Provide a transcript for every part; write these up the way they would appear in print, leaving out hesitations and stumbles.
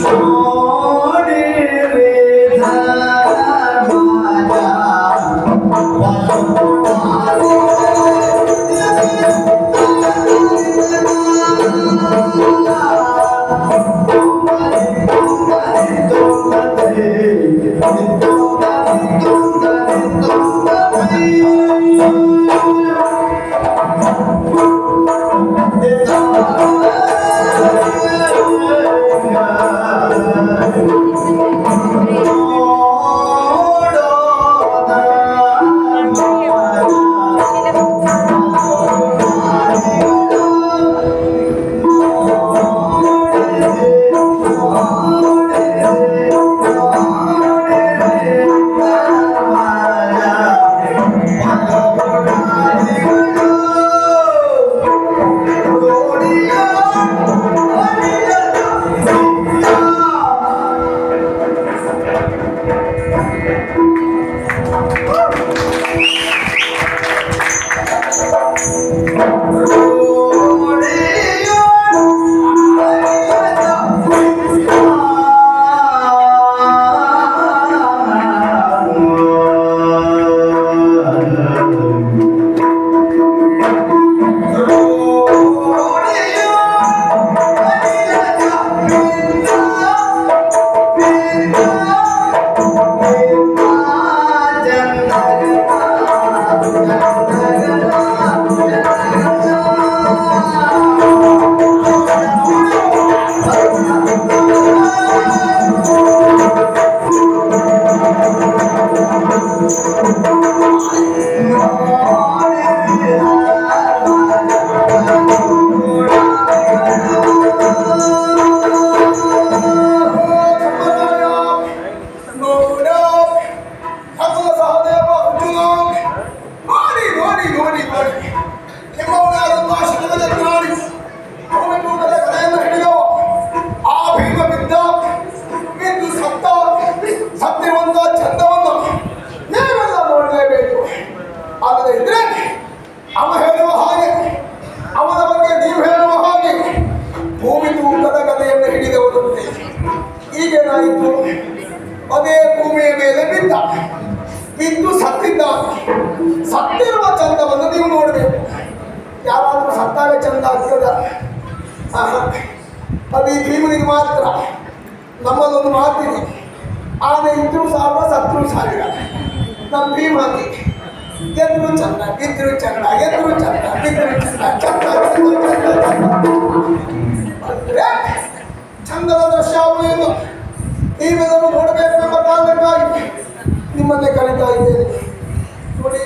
Oh ಈಗೇನಾಯಿತು? ಅದೇ ಭೂಮಿಯ ಮೇಲೆ ಬಿದ್ದು ಸತ್ತಿದ್ದಾನೆ. ಸತ್ತಿರುವ ಚಂದವನ್ನು ನೀವು ನೋಡಬೇಕು. ಯಾರಾದರೂ ಸತ್ತಾಗ ಚಂದ ಆಗ್ತದ? ಅದು ಈ ಭೀಮನಿಗೆ ಮಾತ್ರ. ನಮ್ಮದೊಂದು ಮಾತಿದೆ, ಆನೆ ಇದ್ರೂ ಸಾವಿರ ಸತ್ರು ಸಾವಿರ. ನಮ್ಮ ಭೀಮ ಹಾಗೆ ಗೆದ್ರು ಚಂದ, ಬಿದ್ರು ಚಂದ, ಗೆದ್ರು ಚಂದ, ಬಿದ್ರು ಚಂದ, ಅಂದ್ರೆ ಚಂದದ ದೃಶ್ಯಾವಳಿಯನ್ನು ನೀವೆಲ್ಲರೂ ನೋಡಬೇಕೆಂಬ ಕಾರಣಕ್ಕಾಗಿ ನಿಮ್ಮನ್ನೇ ಕರೀತಾ ಇದ್ದೇನೆ. ನೋಡಿ,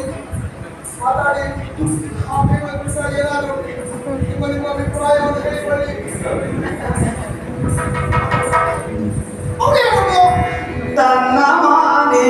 ಮಾತಾಡಿ. ಆ ಭೀಮನ ವಿಷಯ ಏನಾದರೂ ನಿಮ್ಮ ಅಭಿಪ್ರಾಯವನ್ನು ಹೇಳಿಕೊಳ್ಳಿ. ತನ್ನ ಮಾನೇ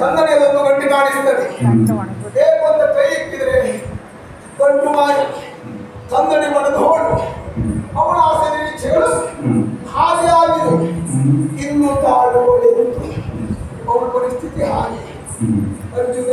ಕನ್ನಡಿಯಲ್ಲೊಂದು ಗಂಟೆ ಕಾಣಿಸ್ತದೆ. ಬೇಕು ಅಂತ ಕೈ ಇಕ್ಕಿದ್ರೆ ಗಂಟು ಮಾಡಿ ಕನ್ನಡಿ ಮನದ ಹೋಳು ಅವಳ ಆಸೆ ನಿರೀಕ್ಷೆಗಳು ಹಾಗೆ ಆಗಿದೆ. ಇನ್ನು ತಾಳುವಳೆಂದು ಅವಳ ಪರಿಸ್ಥಿತಿ ಹಾಗೆ. ಅರ್ಜುನ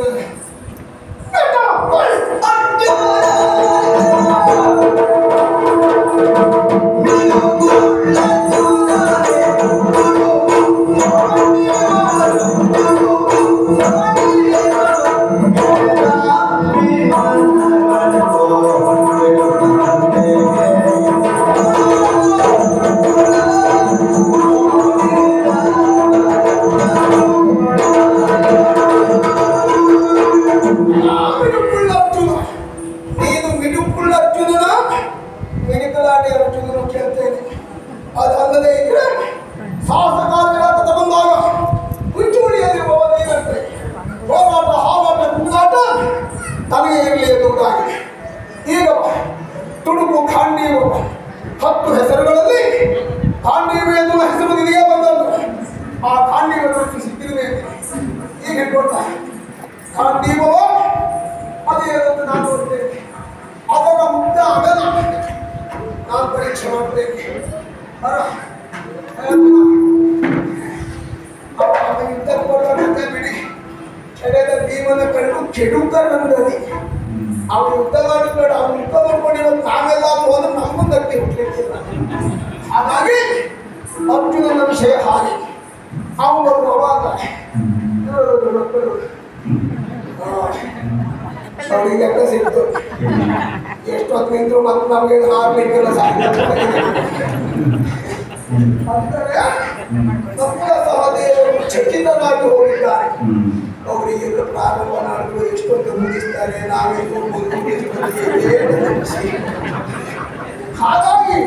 ಭೀಮನ ಕಣ್ಣು ಕೆಡುಕರಂದದಿ ಅವನು ಯುದ್ಧ ಮಾಡಿಬೇಡ ಅವನು ಮುಖ ನೋಡ್ಕೊಂಡಿರೋ ನಾವೆಲ್ಲ ಹೋದ್ರೆ ನಮಗೊಂದಕ್ಕೆ ಹುಟ್ಟಲಿಕ್ಕಿಲ್ಲ. ಹಾಗಾಗಿ ಅರ್ಜುನನ ವಿಷಯ ಹಾಗೆ ಅವನು ಬರುವಾಗ ಅವರಿಗೆ ಎಲ್ಲ ಸಿಕ್ತು. ಎಷ್ಟೊತ್ತು ನಿಂತರು ಮತ್ತು ನಮಗೆ ಹಾರ್ಲಿಕ್ಕೆಲ್ಲ ಸಾಧ್ಯ. ಅಂದರೆ ನಮ್ಮಗಳ ಸಹದೇವರು ಚಕಿತರಾಗಿ ಹೋಗಿದ್ದಾರೆ. ಅವರಿಗೆಲ್ಲ ಪ್ರಾರಂಭ ಮಾಡಿದ್ರು ಎಷ್ಟೊತ್ತು ಮುಗಿಸ್ತಾರೆ, ನಾವೆಲ್ಲೂ ಹಾಗಾಗಿ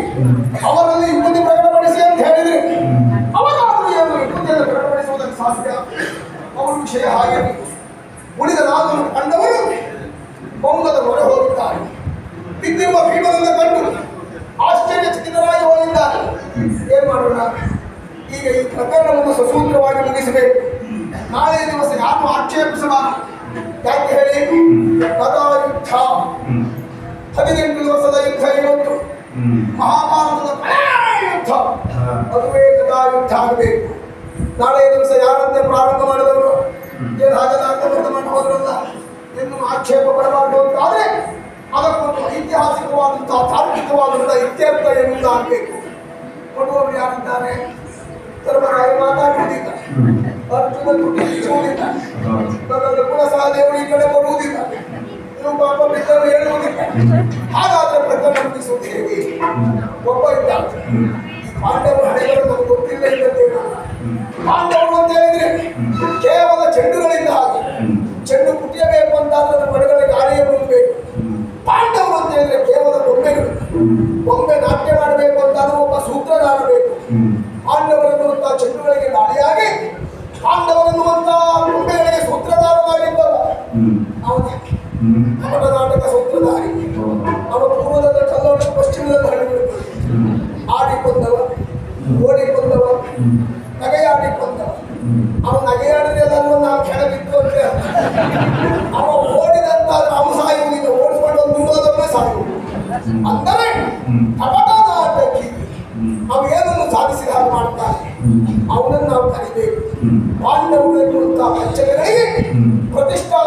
ಅವರಲ್ಲಿ ಯುಕ್ತಿ ಪ್ರಕಟಪಡಿಸಿ ಅಂತ ಹೇಳಿದ್ರೆ ಅವರಾದರೂ ಏನು ಯುಕ್ತಿಯನ್ನು ಪ್ರಕಟಪಡಿಸುವುದಕ್ಕೆ ಸಾಧ್ಯ? ಅವರ ವಿಷಯ ಹಾಗೆ ಉಳಿದ ನಾಲ್ಕು ಕಂಡವರು ಪೌಂಗದ ಮೊರೆ ಹೋಗಿದ್ದಾರೆ. ಬಿದ್ದಿರುವ ಭೀಮನನ್ನು ಕಂಡು ಆಶ್ಚರ್ಯಚಕಿತರಾಗಿ ಹೋಗಿದ್ದಾರೆ. ಏನ್ ಮಾಡೋಣ, ಈಗ ಈ ಪ್ರಕರಣವನ್ನು ಸಸೂತ್ರವಾಗಿ ಮುಗಿಸಬೇಕು. ನಾಳೆ ದಿವಸ ಯಾರು ಆಕ್ಷೇಪಿಸಬಾರದು. ಯಾಕೆ ಹೇಳಿ, ಗದಾ ಯುದ್ಧ 18 ದಿವಸದ ಯುದ್ಧ ಇವತ್ತು, ಮಹಾಭಾರತದ ಯುದ್ಧ, ಅದುವೇ ಗದಾ ಯುದ್ಧ ಆಗಬೇಕು. ನಾಳೆ ದಿವಸ ಯಾರಂತೆ ಪ್ರಾರಂಭ ಮಾಡಿದವರು ಏನು ಹಾಗೆಲ್ಲ ಅರ್ಥಬದ್ಧ ಮಾಡಿ ಹೋದ್ರಲ್ಲ, ಇನ್ನು ಆಕ್ಷೇಪ ಪಡಬಾರದು ಅಂತಾದ್ರೆ ಅದಕ್ಕೊಂದು ಐತಿಹಾಸಿಕವಾದಂತಹ ತಾರ್ಕಿಕವಾದಂತಹ ಇತ್ಯರ್ಥ ಎನ್ನುವುದಾಗಬೇಕು. ಕೊಡುವವರು ಯಾರಿದ್ದಾರೆ? ಧರ್ಮರಾಯ ಮಾತಾಡುವುದಿಲ್ಲ, ಅರ್ಜುನ ತುಟಿ ಬೀಸುವುದಿಲ್ಲ, ಕೂಡ ಸಹದೇವರು ಈ ಕಡೆ ಬರುವುದಿಲ್ಲ, ಇನ್ನು ಪಾಪ ಬಿದ್ದರು ಹೇಳುವುದಿಲ್ಲ. ಹಾಗಾದ್ರೆ ಪ್ರಕರಣ ಮುಗಿಸುವುದು ಹೇಗೆ? ಒಬ್ಬ ಇದ್ದ ಪಾಂಡವರು ಹಣೆಗಳು ನಮಗೆ ಗೊತ್ತಿಲ್ಲ ಇಲ್ಲದೇನಲ್ಲ. ಪಾಂಡವರು ಅಂತ ಹೇಳಿದ್ರೆ ಕೇವಲ ಚೆಂಡುಗಳಿಂದ ಹಾಗೆ, ಚೆಂಡು ಕುಟ್ಟಿಯಬೇಕು ಅಂತಾದ್ರೆ ಅದರ ಒಳಗಡೆ ಗಾಳಿಯ ಬರಬೇಕು. ಪಾಂಡವರು ಅಂತ ಹೇಳಿದ್ರೆ ಕೇವಲ ಬೊಂಬೆಗಳು, ಬೊಂಬೆ ನಾಟ್ಯ ಮಾಡಬೇಕು ಅಂತಾದ್ರೂ ಒಬ್ಬ ಸೂತ್ರಧಾರ ಬೇಕು. ಪಾಂಡವರನ್ನುವಂತ ಚೆಂಡುಗಳಿಗೆ ಗಾಳಿಯಾಗಿ ಪಾಂಡವರನ್ನುವಂತ ಬೊಂಬೆಗಳಿಗೆ ಸೂತ್ರಧಾರವಾಗಿದ್ದವ ಅವನೇ ಕಪಟ ನಾಟಕ ಸೂತ್ರಧಾರಿ. ಅವನ ಪೂರ್ವದ ಕಲ್ಲೋಟ ಪಶ್ಚಿಮದಲ್ಲಿ ಹರಡಿಬಿಡುತ್ತದೆ. ಆಡಿಕೊಂಡವ, ಓಡಿಕೊಂಡವ, ನಗೆಯಾಡಿಕೊಂಡವ. ಅವನು ನಗೆಯಾಡಿದ್ರೆ ಅದನ್ನು ನಾವು ಕೆಳಗಿತ್ತು ಅಂತ ಅವ ಓಡಿದಂತಾದ್ರೆ ಅವನು ಸಾಯುವುದಿಲ್ಲ, ಓಡಿಸ್ಕೊಂಡು ಒಂದು ನುಂಗೋದನ್ನೇ ಸಾಯುವುದು. ಅಂದರೆ ಕಪಟ ನಾಟಕಿ ಅವು ಏನನ್ನು ಸಾಧಿಸಿದ ಹಾಗೆ ಮಾಡ್ತಾರೆ. ಅವನನ್ನು ನಾವು ಕಲಿಬೇಕು. ಪಾಂಡವರು ಎನ್ನುವಂತಹ ಪಂಚಗಳಿಗೆ ಪ್ರತಿಷ್ಠಾ